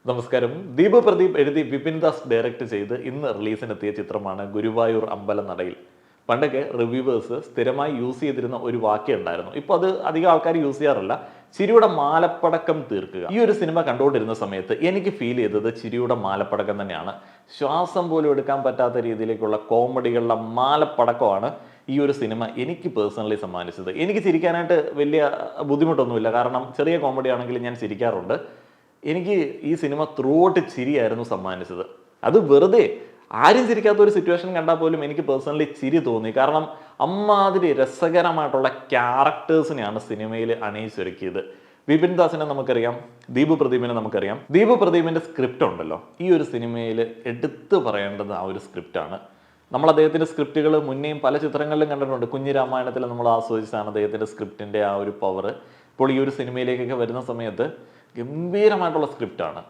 നമസ്കാരം. ദീപു പ്രദീപ് എഴുതി വിപിൻ ദാസ് ഡയറക്റ്റ് ചെയ്ത് ഇന്ന് റിലീസിനെത്തിയ ചിത്രമാണ് ഗുരുവായൂർ അമ്പലനടയിൽ. പണ്ടൊക്കെ റിവ്യൂവേഴ്സ് സ്ഥിരമായി യൂസ് ചെയ്തിരുന്ന ഒരു വാക്യം ഉണ്ടായിരുന്നു. ഇപ്പോൾ അത് അധികം ആൾക്കാർ യൂസ് ചെയ്യാറില്ല. ചിരിയുടെ മാലപ്പടക്കം തീർക്കുക. ഈ ഒരു സിനിമ കണ്ടുകൊണ്ടിരുന്ന സമയത്ത് എനിക്ക് ഫീൽ ചെയ്തത് ചിരിയുടെ മാലപ്പടക്കം തന്നെയാണ്. ശ്വാസം പോലും എടുക്കാൻ പറ്റാത്ത രീതിയിലേക്കുള്ള കോമഡികളുടെ മാലപ്പടക്കമാണ് ഈ ഒരു സിനിമ എനിക്ക് പേഴ്സണലി സമ്മാനിച്ചത്. എനിക്ക് ചിരിക്കാനായിട്ട് വലിയ ബുദ്ധിമുട്ടൊന്നുമില്ല, കാരണം ചെറിയ കോമഡി ആണെങ്കിലും ഞാൻ ചിരിക്കാറുണ്ട്. എനിക്ക് ഈ സിനിമ ത്രൂ ഔട്ട് ചിരിയായിരുന്നു സമ്മാനിച്ചത്. അത് വെറുതെ ആരും ചിരിക്കാത്ത ഒരു സിറ്റുവേഷൻ കണ്ടാൽ പോലും എനിക്ക് പേഴ്സണലി ചിരി തോന്നി. കാരണം അമ്മാതിരി രസകരമായിട്ടുള്ള ക്യാരക്ടേഴ്സിനെയാണ് സിനിമയിൽ അണിയിച്ചൊരുക്കിയത്. വിപിൻ ദാസിനെ നമുക്കറിയാം, ദീപു പ്രദീപിനെ നമുക്കറിയാം. ദീപു പ്രദീപിന്റെ സ്ക്രിപ്റ്റ് ഉണ്ടല്ലോ, ഈ ഒരു സിനിമയിൽ എടുത്തു പറയേണ്ടത് ആ ഒരു സ്ക്രിപ്റ്റാണ്. നമ്മൾ അദ്ദേഹത്തിന്റെ സ്ക്രിപ്റ്റുകൾ മുന്നേയും പല ചിത്രങ്ങളിലും കണ്ടിട്ടുണ്ട്. കുഞ്ഞു രാമായണത്തിൽ നമ്മൾ ആസ്വദിച്ചാണ് അദ്ദേഹത്തിന്റെ സ്ക്രിപ്റ്റിന്റെ ആ ഒരു പവർ. ഇപ്പോൾ ഈ ഒരു സിനിമയിലേക്കൊക്കെ വരുന്ന സമയത്ത് ഗംഭീരമായിട്ടുള്ള സ്ക്രിപ്റ്റാണ്.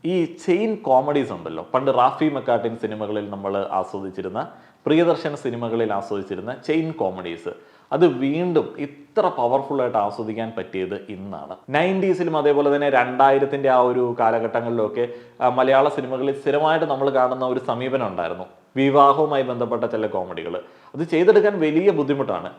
ഈ ചെയിൻ കോമഡീസ് ഉണ്ടല്ലോ, പണ്ട് റാഫി മെക്കാട്ടിൻ സിനിമകളിൽ നമ്മൾ ആസ്വദിച്ചിരുന്ന, പ്രിയദർശൻ സിനിമകളിൽ ആസ്വദിച്ചിരുന്ന ചെയിൻ കോമഡീസ്, അത് വീണ്ടും ഇത്ര പവർഫുള്ളായിട്ട് ആസ്വദിക്കാൻ പറ്റിയത് ഇന്നാണ്. 90s അതേപോലെ തന്നെ 2000 ആ ഒരു കാലഘട്ടങ്ങളിലൊക്കെ മലയാള സിനിമകളിൽ സ്ഥിരമായിട്ട് നമ്മൾ കാണുന്ന ഒരു സമീപനം ഉണ്ടായിരുന്നു. വിവാഹവുമായി ബന്ധപ്പെട്ട ചില കോമഡികൾ അത് ചെയ്തെടുക്കാൻ വലിയ ബുദ്ധിമുട്ടാണ്.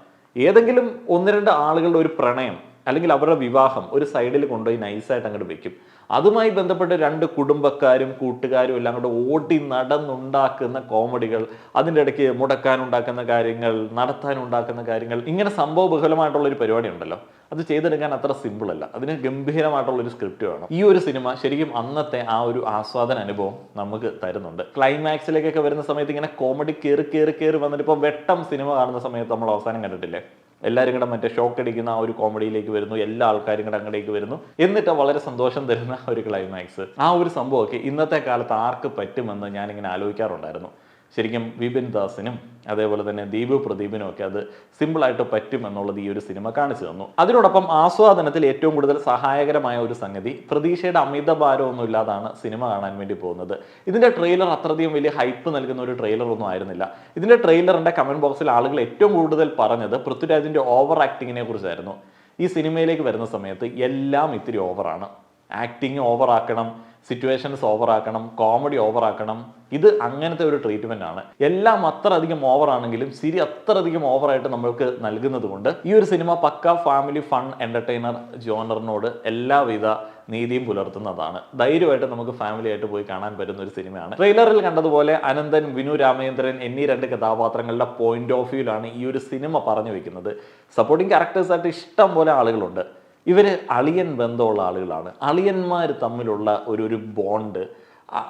ഏതെങ്കിലും ഒന്ന് രണ്ട് ആളുകളുടെ ഒരു പ്രണയം അല്ലെങ്കിൽ അവരുടെ വിവാഹം ഒരു സൈഡിൽ കൊണ്ടുപോയി നൈസായിട്ട് അങ്ങോട്ട് വെക്കും. അതുമായി ബന്ധപ്പെട്ട് രണ്ട് കുടുംബക്കാരും കൂട്ടുകാരും എല്ലാം കൂടെ ഓടി നടന്നുണ്ടാക്കുന്ന കോമഡികൾ, അതിൻ്റെ ഇടയ്ക്ക് മുടക്കാനുണ്ടാക്കുന്ന കാര്യങ്ങൾ, നടത്താനുണ്ടാക്കുന്ന കാര്യങ്ങൾ, ഇങ്ങനെ സംഭവ ബഹുലമായിട്ടുള്ളൊരു പരിപാടി ഉണ്ടല്ലോ, അത് ചെയ്തെടുക്കാൻ അത്ര സിമ്പിൾ അല്ല. അതിന് ഗംഭീരമായിട്ടുള്ളൊരു സ്ക്രിപ്റ്റ് വേണം. ഈ ഒരു സിനിമ ശരിക്കും അന്നത്തെ ആ ഒരു ആസ്വാദന അനുഭവം നമുക്ക് തരുന്നുണ്ട്. ക്ലൈമാക്സിലേക്കൊക്കെ വരുന്ന സമയത്ത് ഇങ്ങനെ കോമഡി കയറി വന്നിട്ട് ഇപ്പോൾ വെട്ടം സിനിമ കാണുന്ന സമയത്ത് നമ്മൾ അവസാനം കണ്ടിട്ടില്ലേ, എല്ലാവരും കൂടെ മറ്റേ ഷോക്ക് അടിക്കുന്ന ആ ഒരു കോമഡിയിലേക്ക് വരുന്നു, എല്ലാ ആൾക്കാരും കൂടെ അങ്ങോട്ടേക്ക് വരുന്നു, എന്നിട്ട് വളരെ സന്തോഷം തരുന്ന ഒരു ക്ലൈമാക്സ്. ആ ഒരു സംഭവമൊക്കെ ഇന്നത്തെ കാലത്ത് ആർക്ക് പറ്റുമെന്ന് ഞാനിങ്ങനെ ആലോചിക്കാറുണ്ടായിരുന്നു. ശരിക്കും വിപിൻ ദാസിനും അതേപോലെ തന്നെ ദീപു പ്രദീപിനും ഒക്കെ അത് സിമ്പിളായിട്ട് പറ്റും എന്നുള്ളത് ഈ ഒരു സിനിമ കാണിച്ചു തന്നു. അതിനോടൊപ്പം ആസ്വാദനത്തിൽ ഏറ്റവും കൂടുതൽ സഹായകരമായ ഒരു സംഗതി, പ്രതീക്ഷയുടെ അമിത ഭാരമൊന്നും ഇല്ലാതാണ് സിനിമ കാണാൻ വേണ്ടി പോകുന്നത്. ഇതിന്റെ ട്രെയിലർ അത്രയധികം വലിയ ഹൈപ്പ് നൽകുന്ന ഒരു ട്രെയിലർ ഒന്നും ആയിരുന്നില്ല. ഇതിന്റെ ട്രെയിലറിന്റെ കമന്റ് ബോക്സിൽ ആളുകൾ ഏറ്റവും കൂടുതൽ പറഞ്ഞത് പൃഥ്വിരാജിന്റെ ഓവർ ആക്ടിങ്ങിനെ കുറിച്ചായിരുന്നു. ഈ സിനിമയിലേക്ക് വരുന്ന സമയത്ത് എല്ലാം ഇത്തിരി ഓവറാണ്. ആക്ടിങ് ഓവറാക്കണം, സിറ്റുവേഷൻസ് ഓവറാക്കണം, കോമഡി ഓവറാക്കണം. ഇത് അങ്ങനത്തെ ഒരു ട്രീറ്റ്മെന്റ് ആണ്. എല്ലാം അത്ര അധികം ഓവറാണെങ്കിലും ചിരി അത്ര അധികം ഓവറായിട്ട് നമ്മൾക്ക് നൽകുന്നത് കൊണ്ട് ഈ ഒരു സിനിമ പക്ക ഫാമിലി ഫൺ എന്റർടൈനർ ജോണറിനോട് എല്ലാവിധ നീതിയും പുലർത്തുന്നതാണ്. ധൈര്യമായിട്ട് നമുക്ക് ഫാമിലി ആയിട്ട് പോയി കാണാൻ പറ്റുന്ന ഒരു സിനിമയാണ്. ട്രെയിലറിൽ കണ്ടതുപോലെ അനന്തൻ, വിനു രാമേന്ദ്രൻ എന്നീ രണ്ട് കഥാപാത്രങ്ങളുടെ പോയിന്റ് ഓഫ് വ്യൂലാണ് ഈ ഒരു സിനിമ പറഞ്ഞു വെക്കുന്നത്. സപ്പോർട്ടിങ് ക്യാരക്ടേഴ്സായിട്ട് ഇഷ്ടം പോലെ ആളുകളുണ്ട്. ഇവര് അളിയൻ ബന്ധമുള്ള ആളുകളാണ്. അളിയന്മാർ തമ്മിലുള്ള ഒരു ബോണ്ട്,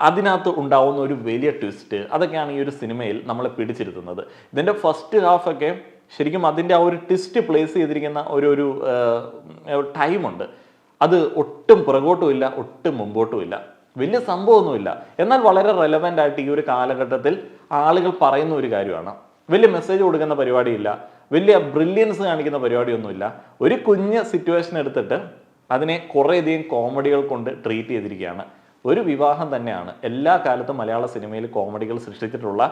അതിനകത്ത് ഉണ്ടാവുന്ന ഒരു വലിയ ട്വിസ്റ്റ്, അതൊക്കെയാണ് ഈ ഒരു സിനിമയിൽ നമ്മളെ പിടിച്ചിരുത്തുന്നത്. ഇതിൻ്റെ ഫസ്റ്റ് ഹാഫൊക്കെ ശരിക്കും അതിൻ്റെ ആ ഒരു ട്വിസ്റ്റ് പ്ലേസ് ചെയ്തിരിക്കുന്ന ഒരു ടൈമുണ്ട്. അത് ഒട്ടും പുറകോട്ടും ഇല്ല, ഒട്ടും മുമ്പോട്ടും ഇല്ല, വലിയ സംഭവമൊന്നുമില്ല. എന്നാൽ വളരെ റെലവൻ്റ് ആയിട്ട് ഈ ഒരു കാലഘട്ടത്തിൽ ആളുകൾ പറയുന്ന ഒരു കാര്യമാണ്. വലിയ മെസ്സേജ് കൊടുക്കുന്ന പരിപാടിയില്ല, വലിയ ബ്രില്യൻസ് കാണിക്കുന്ന പരിപാടിയൊന്നുമില്ല. ഒരു കുഞ്ഞ് സിറ്റുവേഷൻ എടുത്തിട്ട് അതിനെ കുറേയധികം കോമഡികൾ കൊണ്ട് ട്രീറ്റ് ചെയ്തിരിക്കുകയാണ്. ഒരു വിവാഹം തന്നെയാണ് എല്ലാ കാലത്തും മലയാള സിനിമയിൽ കോമഡികൾ സൃഷ്ടിച്ചിട്ടുള്ള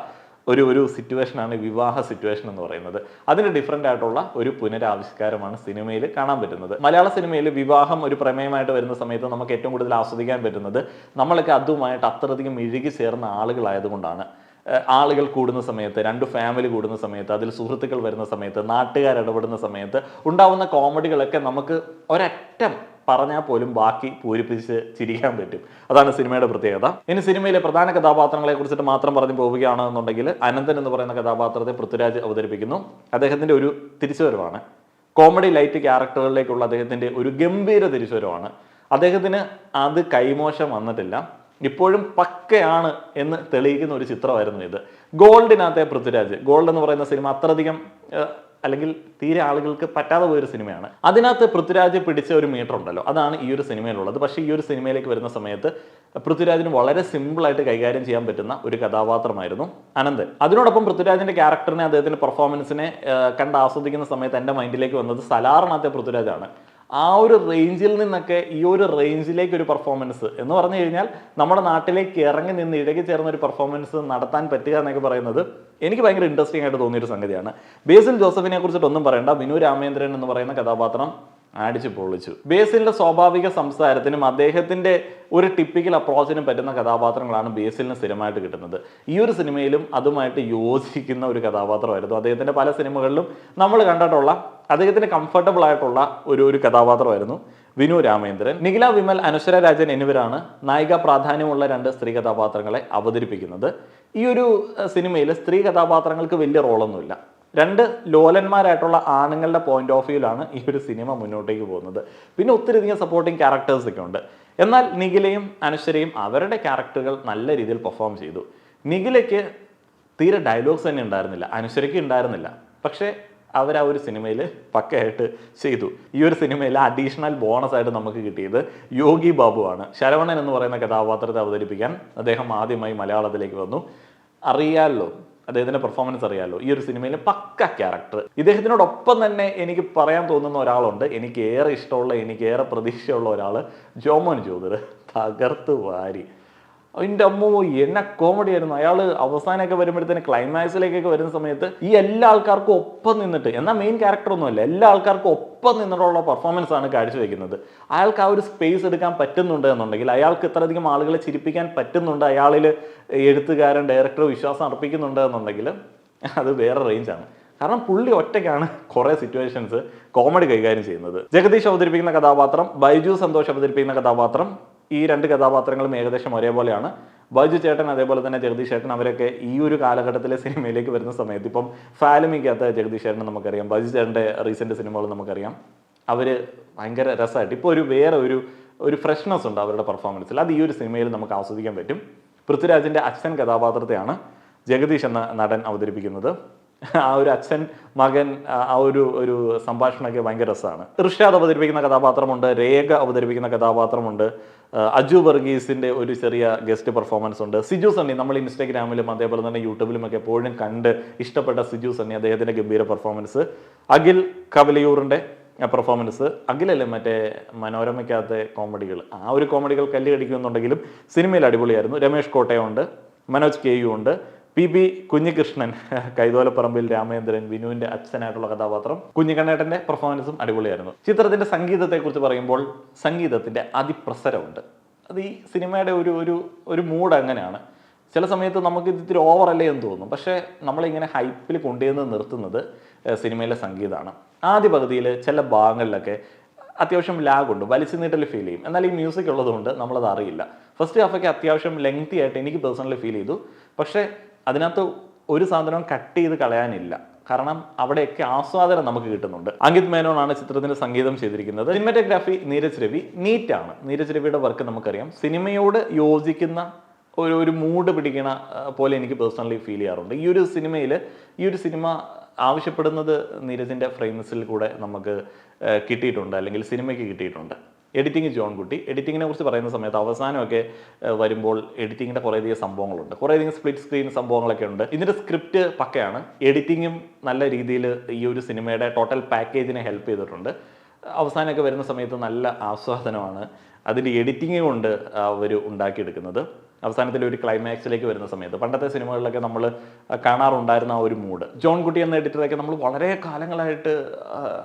ഒരു സിറ്റുവേഷനാണ് വിവാഹ സിറ്റുവേഷൻ എന്ന് പറയുന്നത്. അതിന് ഡിഫറെൻ്റ് ആയിട്ടുള്ള ഒരു പുനരാവിഷ്കാരമാണ് സിനിമയിൽ കാണാൻ പറ്റുന്നത്. മലയാള സിനിമയിൽ വിവാഹം ഒരു പ്രമേയമായിട്ട് വരുന്ന സമയത്ത് നമുക്ക് ഏറ്റവും കൂടുതൽ ആസ്വദിക്കാൻ പറ്റുന്നത് നമ്മളൊക്കെ അതുമായിട്ട് അത്രയധികം ഇഴുകി ചേർന്ന ആളുകളായതുകൊണ്ടാണ്. ആളുകൾ കൂടുന്ന സമയത്ത്, രണ്ട് ഫാമിലി കൂടുന്ന സമയത്ത്, അതിൽ സുഹൃത്തുക്കൾ വരുന്ന സമയത്ത്, നാട്ടുകാർ ഇടപെടുന്ന സമയത്ത് ഉണ്ടാവുന്ന കോമഡികളൊക്കെ നമുക്ക് ഒരറ്റം പറഞ്ഞാൽ പോലും ബാക്കി പൂരിപ്പിച്ച് ചിരിക്കാൻ പറ്റും. അതാണ് സിനിമയുടെ പ്രത്യേകത. ഇനി സിനിമയിലെ പ്രധാന കഥാപാത്രങ്ങളെ കുറിച്ചിട്ട് മാത്രം പറഞ്ഞു പോവുകയാണെന്നുണ്ടെങ്കിൽ, അനന്തൻ എന്ന് പറയുന്ന കഥാപാത്രത്തെ പൃഥ്വിരാജ് അവതരിപ്പിക്കുന്നു. അദ്ദേഹത്തിന്റെ ഒരു തിരിച്ചുവരവാണ്. കോമഡി ലൈറ്റ് ക്യാരക്ടറുകളിലേക്കുള്ള അദ്ദേഹത്തിന്റെ ഒരു ഗംഭീര തിരിച്ചുവരവാണ്. അദ്ദേഹത്തിന് അത് കൈമോശം വന്നിട്ടില്ല, ഇപ്പോഴും പക്കയാണ് എന്ന് തെളിയിക്കുന്ന ഒരു ചിത്രമായിരുന്നു ഇത്. ഗോൾഡിനകത്തെ പൃഥ്വിരാജ്, ഗോൾഡ് എന്ന് പറയുന്ന സിനിമ അത്രയധികം അല്ലെങ്കിൽ തീരെ ആളുകൾക്ക് പറ്റാതെ പോയൊരു സിനിമയാണ്. അതിനകത്ത് പൃഥ്വിരാജ് പിടിച്ച ഒരു മീറ്റർ ഉണ്ടല്ലോ, അതാണ് ഈ ഒരു സിനിമയിലുള്ളത്. പക്ഷേ ഈ ഒരു സിനിമയിലേക്ക് വരുന്ന സമയത്ത് പൃഥ്വിരാജിന് വളരെ സിമ്പിളായിട്ട് കൈകാര്യം ചെയ്യാൻ പറ്റുന്ന ഒരു കഥാപാത്രമായിരുന്നു അനന്തൻ. അതിനോടൊപ്പം പൃഥ്വിരാജിന്റെ ക്യാരക്ടറിനെ, അദ്ദേഹത്തിന്റെ പെർഫോമൻസിനെ കണ്ട് ആസ്വദിക്കുന്ന സമയത്ത് എൻ്റെ മൈൻഡിലേക്ക് വന്നത് സലാറിനകത്തെ പൃഥ്വിരാജാണ്. ആ ഒരു റേഞ്ചിൽ നിന്നൊക്കെ ഈ ഒരു റേഞ്ചിലേക്ക് ഒരു പെർഫോമൻസ് എന്ന് പറഞ്ഞു കഴിഞ്ഞാൽ നമ്മുടെ നാട്ടിലേക്ക് ഇറങ്ങി നിന്ന് ഇഴകി ചേർന്ന ഒരു പെർഫോമൻസ് നടത്താൻ പറ്റുക എന്നൊക്കെ പറയുന്നത് എനിക്ക് ഭയങ്കര ഇൻട്രസ്റ്റിംഗ് ആയിട്ട് തോന്നിയൊരു സംഗതിയാണ്. ബേസിൽ ജോസഫിനെ കുറിച്ചിട്ടൊന്നും പറയണ്ട. വിനു രാമേന്ദ്രൻ എന്ന് പറയുന്ന കഥാപാത്രം അടിച്ചു പൊളിച്ചു. ബേസിലിന്റെ സ്വാഭാവിക സംസാരത്തിനും അദ്ദേഹത്തിന്റെ ഒരു ടിപ്പിക്കൽ അപ്രോച്ചിനും പറ്റുന്ന കഥാപാത്രങ്ങളാണ് ബേസിലിന് സ്ഥിരമായിട്ട് കിട്ടുന്നത്. ഈ ഒരു സിനിമയിലും അതുമായിട്ട് യോജിക്കുന്ന ഒരു കഥാപാത്രമായിരുന്നു. അദ്ദേഹത്തിന്റെ പല സിനിമകളിലും നമ്മൾ കണ്ടിട്ടുള്ള അദ്ദേഹത്തിന് കംഫർട്ടബിൾ ആയിട്ടുള്ള ഒരു കഥാപാത്രമായിരുന്നു വിനു രാമേന്ദ്രൻ. നിഖില വിമൽ, അനശ്വര രാജൻ എന്നിവരാണ് നായിക പ്രാധാന്യമുള്ള 2 സ്ത്രീ കഥാപാത്രങ്ങളെ അവതരിപ്പിക്കുന്നത്. ഈ ഒരു സിനിമയിൽ സ്ത്രീ കഥാപാത്രങ്ങൾക്ക് വലിയ റോളൊന്നുമില്ല. 2 ലോലന്മാരായിട്ടുള്ള ആണുങ്ങളുടെ പോയിന്റ് ഓഫ് വ്യൂയിലാണ് ഈ ഒരു സിനിമ മുന്നോട്ടേക്ക് പോകുന്നത്. പിന്നെ ഒത്തിരിയധികം സപ്പോർട്ടിങ് ക്യാരക്ടേഴ്സ് ഒക്കെ ഉണ്ട്. എന്നാൽ നിഖിലയും അനശ്വരയും അവരുടെ ക്യാരക്ടറുകൾ നല്ല രീതിയിൽ പെർഫോം ചെയ്തു. നിഖിലയ്ക്ക് തീരെ ഡയലോഗ്സ് തന്നെ ഉണ്ടായിരുന്നില്ല, അനശ്വരയ്ക്ക് ഉണ്ടായിരുന്നില്ല. പക്ഷേ അവർ ആ ഒരു സിനിമയിൽ പക്കയായിട്ട് ചെയ്തു. ഈ ഒരു സിനിമയിൽ അഡീഷണൽ ബോണസ് ആയിട്ട് നമുക്ക് കിട്ടിയത് യോഗി ബാബുവാണ്. ശരവണൻ എന്ന് പറയുന്ന കഥാപാത്രത്തെ അവതരിപ്പിക്കാൻ അദ്ദേഹം ആദ്യമായി മലയാളത്തിലേക്ക് വന്നു. അറിയാമല്ലോ, അദ്ദേഹത്തിന്റെ പെർഫോമൻസ് അറിയാമല്ലോ. ഈ ഒരു സിനിമയിൽ പക്ക ക്യാരക്ടർ. ഇദ്ദേഹത്തിനോടൊപ്പം തന്നെ എനിക്ക് പറയാൻ തോന്നുന്ന ഒരാളുണ്ട്, എനിക്ക് ഏറെ ഇഷ്ടമുള്ള, എനിക്ക് ഏറെ പ്രതീക്ഷയുള്ള ഒരാൾ, ജോമോൻ ജ്യോതിർ. തകർത്ത് വാരി. അതിൻ്റെ അമ്മോ എന്നെ കോമഡി ആയിരുന്നു. അയാൾ അവസാനമൊക്കെ വരുമ്പോഴത്തേന് ക്ലൈമാക്സിലേക്കൊക്കെ വരുന്ന സമയത്ത് ഈ എല്ലാ ആൾക്കാർക്കും ഒപ്പം നിന്നിട്ട്, എന്നാൽ മെയിൻ ക്യാരക്ടർ ഒന്നുമല്ല, എല്ലാ ആൾക്കാർക്കും ഒപ്പം നിന്നിട്ടുള്ള പെർഫോമൻസ് ആണ് കാഴ്ചവെക്കുന്നത്. അയാൾക്ക് ആ ഒരു സ്പേസ് എടുക്കാൻ പറ്റുന്നുണ്ട് എന്നുണ്ടെങ്കിൽ, അയാൾക്ക് ഇത്രയധികം ആളുകളെ ചിരിപ്പിക്കാൻ പറ്റുന്നുണ്ട്, അയാളിൽ എഴുത്തുകാരൻ ഡയറക്ടർ വിശ്വാസം അർപ്പിക്കുന്നുണ്ട് എന്നുണ്ടെങ്കിൽ അത് വേറെ റേഞ്ചാണ്. കാരണം പുള്ളി ഒറ്റയ്ക്കാണ് കുറേ സിറ്റുവേഷൻസ് കോമഡി കൈകാര്യം ചെയ്യുന്നത്. ജഗദീഷ് അവതരിപ്പിക്കുന്ന കഥാപാത്രം, ബൈജു സന്തോഷ് അവതരിപ്പിക്കുന്ന കഥാപാത്രം, ഈ 2 കഥാപാത്രങ്ങളും ഏകദേശം ഒരേപോലെയാണ്. ബൈജു ചേട്ടൻ അതേപോലെ തന്നെ ജഗദീഷ് ചേട്ടൻ, അവരൊക്കെ ഈ ഒരു കാലഘട്ടത്തിലെ സിനിമയിലേക്ക് വരുന്ന സമയത്ത്, ഇപ്പം ഫാലമിക്കകത്ത് ജഗദീഷ് ചേട്ടനെ നമുക്കറിയാം, ബൈജു ചേട്ടൻ്റെ റീസെൻറ്റ് സിനിമകൾ നമുക്കറിയാം. അവർ ഭയങ്കര രസമായിട്ട് ഇപ്പോൾ വേറെ ഒരു ഫ്രഷ്നെസ് ഉണ്ട് അവരുടെ പെർഫോമൻസിൽ. അത് ഈ ഒരു സിനിമയിൽ നമുക്ക് ആസ്വദിക്കാൻ പറ്റും. പൃഥ്വിരാജിൻ്റെ അച്ഛൻ കഥാപാത്രത്തെയാണ് ജഗദീഷ് എന്ന നടൻ അവതരിപ്പിക്കുന്നത്. ആ ഒരു അച്ഛൻ മകൻ ആ ഒരു സംഭാഷണമൊക്കെ ഭയങ്കര രസമാണ്. ഋഷാദ് അവതരിപ്പിക്കുന്ന കഥാപാത്രമുണ്ട്, രേഖ അവതരിപ്പിക്കുന്ന കഥാപാത്രമുണ്ട്, അജു വർഗീസിന്റെ ഒരു ചെറിയ ഗസ്റ്റ് പെർഫോമൻസ് ഉണ്ട്. സിജു സണ്ണി, നമ്മൾ ഇൻസ്റ്റാഗ്രാമിലും അതേപോലെ തന്നെ യൂട്യൂബിലും ഒക്കെ എപ്പോഴും കണ്ട് ഇഷ്ടപ്പെട്ട സിജു സണ്ണി, അദ്ദേഹത്തിന്റെ ഗംഭീര പെർഫോമൻസ്. അഖിൽ കവലിയൂറിന്റെ പെർഫോമൻസ്, അഖിലല്ലേ മറ്റേ മനോരമയ്ക്കകത്തെ കോമഡികൾ, ആ ഒരു കോമഡികൾ കല്ല് കടിക്കുന്നുണ്ടെങ്കിലും സിനിമയിൽ അടിപൊളിയായിരുന്നു. രമേഷ് കോട്ടയുണ്ട്, മനോജ് കെ യു ഉണ്ട്, PB കുഞ്ഞികൃഷ്ണൻ, കൈതോലപ്പറമ്പിൽ രാമേന്ദ്രൻ, വിനുവിന്റെ അച്ഛനായിട്ടുള്ള കഥാപാത്രം, കുഞ്ഞിക്കണ്ണേട്ടന്റെ പെർഫോമൻസും അടിപൊളിയായിരുന്നു. ചിത്രത്തിന്റെ സംഗീതത്തെക്കുറിച്ച് പറയുമ്പോൾ സംഗീതത്തിന്റെ അതിപ്രസരമുണ്ട്. അത് ഈ സിനിമയുടെ ഒരു മൂഡ് അങ്ങനെയാണ്. ചില സമയത്ത് നമുക്ക് ഇത്തിരി ഓവറല്ലേ എന്ന് തോന്നും, പക്ഷേ നമ്മളിങ്ങനെ ഹൈപ്പിൽ കൊണ്ടുവന്ന് നിർത്തുന്നത് സിനിമയിലെ സംഗീതമാണ്. ആദ്യ പകുതിയിൽ ചില ഭാഗങ്ങളിലൊക്കെ അത്യാവശ്യം ലാഗുണ്ട്, വലിച്ചു നീട്ടൽ ഫീൽ ചെയ്യും. എന്നാൽ ഈ മ്യൂസിക് ഉള്ളതുകൊണ്ട് നമ്മളത് അറിയില്ല. ഫസ്റ്റ് ഹാഫൊക്കെ അത്യാവശ്യം ലെങ്തി ആയിട്ട് എനിക്ക് പേഴ്സണലി ഫീൽ ചെയ്തു. പക്ഷേ അതിനകത്ത് ഒരു സാധനവും കട്ട് ചെയ്ത് കളയാനില്ല, കാരണം അവിടെയൊക്കെ ആസ്വാദനം നമുക്ക് കിട്ടുന്നുണ്ട്. അങ്കിത് മേനോനാണ് ചിത്രത്തിന് സംഗീതം ചെയ്തിരിക്കുന്നത്. സിനിമാറ്റോഗ്രാഫി നീരജ് രവി. നീറ്റാണ് നീരജ് രവിയുടെ വർക്ക്, നമുക്കറിയാം. സിനിമയോട് യോജിക്കുന്ന ഒരു മൂഡ് പിടിക്കണ പോലെ എനിക്ക് പേഴ്സണലി ഫീൽ ചെയ്യാറുണ്ട്. ഈ ഒരു സിനിമ ആവശ്യപ്പെടുന്നത് നീരജിൻ്റെ ഫ്രെയിംസിൽ കൂടെ നമുക്ക് കിട്ടിയിട്ടുണ്ട്, അല്ലെങ്കിൽ സിനിമയ്ക്ക് കിട്ടിയിട്ടുണ്ട്. എഡിറ്റിംഗ് ജോൺകുട്ടി. എഡിറ്റിങ്ങിനെ കുറിച്ച് പറയുന്ന സമയത്ത് അവസാനമൊക്കെ വരുമ്പോൾ എഡിറ്റിങ്ങിൻ്റെ കുറേയധികം സംഭവങ്ങളുണ്ട്, കുറേയധികം സ്പ്ലിറ്റ് സ്ക്രീൻ സംഭവങ്ങളൊക്കെ ഉണ്ട്. ഇതിൻ്റെ സ്ക്രിപ്റ്റ് പക്കയാണ്, എഡിറ്റിങ്ങും നല്ല രീതിയിൽ ഈ ഒരു സിനിമയുടെ ടോട്ടൽ പാക്കേജിനെ ഹെൽപ്പ് ചെയ്തിട്ടുണ്ട്. അവസാനമൊക്കെ വരുന്ന സമയത്ത് നല്ല ആസ്വാദനമാണ് അതിൻ്റെ എഡിറ്റിംഗ് കൊണ്ട് അവർ ഉണ്ടാക്കിയെടുക്കുന്നത്. അവസാനത്തിൽ ഒരു ക്ലൈമാക്സിലേക്ക് വരുന്ന സമയത്ത് പണ്ടത്തെ സിനിമകളിലൊക്കെ നമ്മൾ കാണാറുണ്ടായിരുന്ന ആ ഒരു മൂഡ്. ജോൺകുട്ടി എന്ന എഡിറ്ററൊക്കെ നമ്മൾ വളരെ കാലങ്ങളായിട്ട്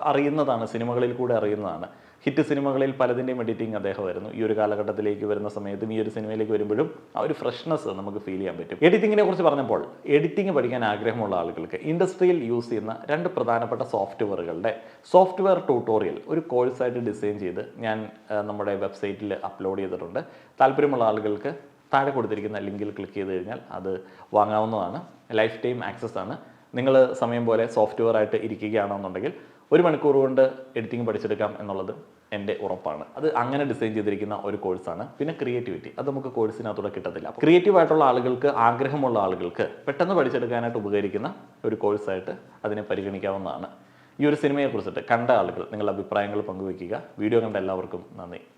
അറിയുന്നതാണ്, സിനിമകളിൽ കൂടെ അറിയുന്നതാണ്. ഹിറ്റ് സിനിമകളിൽ പലതിൻ്റെയും എഡിറ്റിംഗ് അദ്ദേഹമായിരുന്നു. ഈ ഒരു കാലഘട്ടത്തിലേക്ക് വരുന്ന സമയത്തും ഈ ഒരു സിനിമയിലേക്ക് വരുമ്പോഴും ആ ഒരു ഫ്രഷ്നെസ് നമുക്ക് ഫീൽ ചെയ്യാൻ പറ്റും. എഡിറ്റിങ്ങിനെ കുറിച്ച് പറഞ്ഞപ്പോൾ, എഡിറ്റിംഗ് പഠിക്കാൻ ആഗ്രഹമുള്ള ആളുകൾക്ക് ഇൻഡസ്ട്രിയിൽ യൂസ് ചെയ്യുന്ന 2 പ്രധാനപ്പെട്ട സോഫ്റ്റ്വെയർ ട്യൂട്ടോറിയൽ ഒരു കോഴ്സായിട്ട് ഡിസൈൻ ചെയ്ത് ഞാൻ നമ്മുടെ വെബ്സൈറ്റിൽ അപ്ലോഡ് ചെയ്തിട്ടുണ്ട്. താല്പര്യമുള്ള ആളുകൾക്ക് താഴെ കൊടുത്തിരിക്കുന്ന ലിങ്കിൽ ക്ലിക്ക് ചെയ്ത് കഴിഞ്ഞാൽ അത് വാങ്ങാവുന്നതാണ്. ലൈഫ് ടൈം ആക്സസ് ആണ്. നിങ്ങൾ സമയം പോലെ സോഫ്റ്റ്വെയർ ആയിട്ട് ഇരിക്കുകയാണെന്നുണ്ടെങ്കിൽ 1 മണിക്കൂർ കൊണ്ട് എഡിറ്റിംഗ് പഠിച്ചെടുക്കാം എന്നുള്ളത് എൻ്റെ ഉറപ്പാണ്. അത് അങ്ങനെ ഡിസൈൻ ചെയ്തിരിക്കുന്ന ഒരു കോഴ്സാണ്. പിന്നെ ക്രിയേറ്റിവിറ്റി, അത് നമുക്ക് കോഴ്സിനകത്തൂടെ കിട്ടത്തില്ല. ക്രിയേറ്റീവായിട്ടുള്ള ആളുകൾക്ക്, ആഗ്രഹമുള്ള ആളുകൾക്ക് പെട്ടെന്ന് പഠിച്ചെടുക്കാനായിട്ട് ഉപകരിക്കുന്ന ഒരു കോഴ്സായിട്ട് അതിനെ പരിഗണിക്കാവുന്നതാണ്. ഈ ഒരു സിനിമയെക്കുറിച്ചിട്ട് കണ്ട ആളുകൾ നിങ്ങളുടെ അഭിപ്രായങ്ങൾ പങ്കുവയ്ക്കുക. വീഡിയോ കണ്ട എല്ലാവർക്കും നന്ദി.